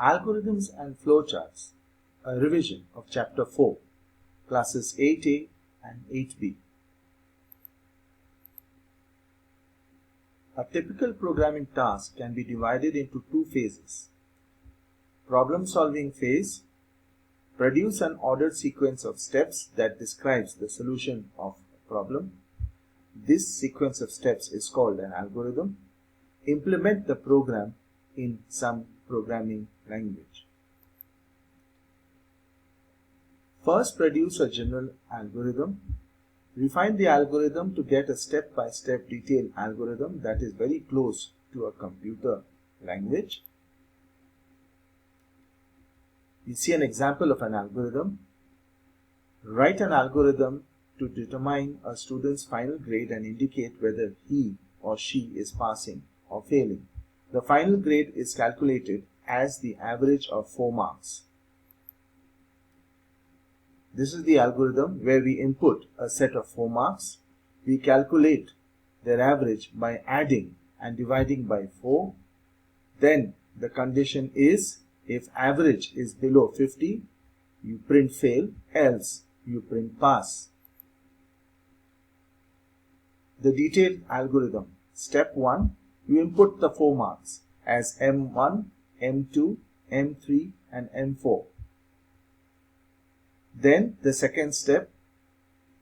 Algorithms and Flowcharts, a revision of Chapter 4, Classes 8A and 8B. A typical programming task can be divided into two phases. Problem-solving phase. Produce an ordered sequence of steps that describes the solution of a problem. This sequence of steps is called an algorithm. Implement the program in some programming language. First, produce a general algorithm. Refine the algorithm to get a step-by-step detailed algorithm that is very close to a computer language. You see an example of an algorithm. Write an algorithm to determine a student's final grade and indicate whether he or she is passing or failing. The final grade is calculated as the average of 4 marks. This is the algorithm where we input a set of 4 marks. We calculate their average by adding and dividing by 4. Then the condition is, if average is below 50, you print fail, else you print pass. The detailed algorithm. Step 1. You input the 4 marks as M1, M2, M3 and M4. Then the second step,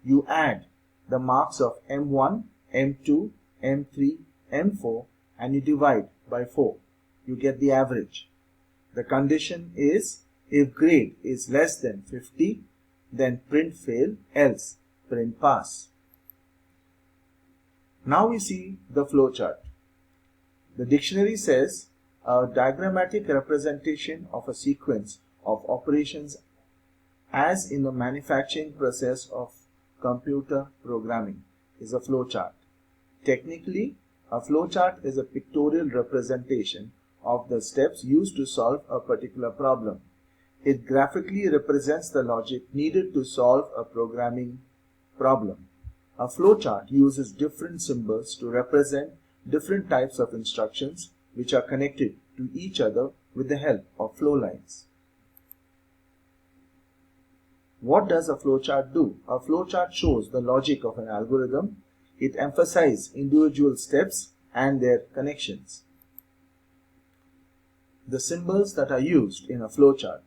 you add the marks of M1, M2, M3, M4 and you divide by 4. You get the average. The condition is, if grade is less than 50, then print fail, else print pass. Now we see the flowchart. The dictionary says a diagrammatic representation of a sequence of operations as in the manufacturing process of computer programming is a flowchart. Technically, a flowchart is a pictorial representation of the steps used to solve a particular problem. It graphically represents the logic needed to solve a programming problem. A flowchart uses different symbols to represent different types of instructions which are connected to each other with the help of flow lines. What does a flowchart do? A flowchart shows the logic of an algorithm. It emphasizes individual steps and their connections. The symbols that are used in a flowchart.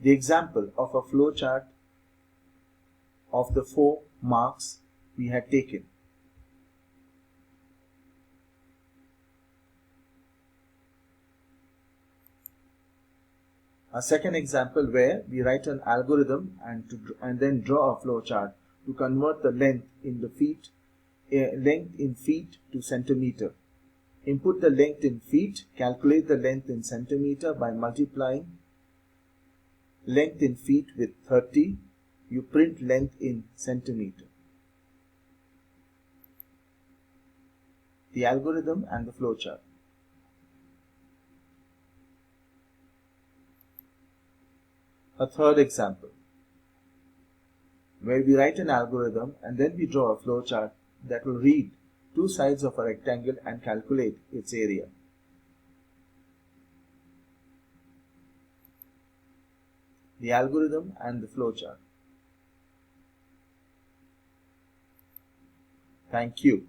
The example of a flowchart of the 4 marks we had taken. A second example where we write an algorithm and then draw a flowchart to convert the length in feet to centimeter. Input the length in feet, calculate the length in centimeter by multiplying length in feet with 30. You print length in centimeter. The algorithm and the flowchart. A third example where we write an algorithm and then we draw a flowchart that will read 2 sides of a rectangle and calculate its area. The algorithm and the flowchart. Thank you.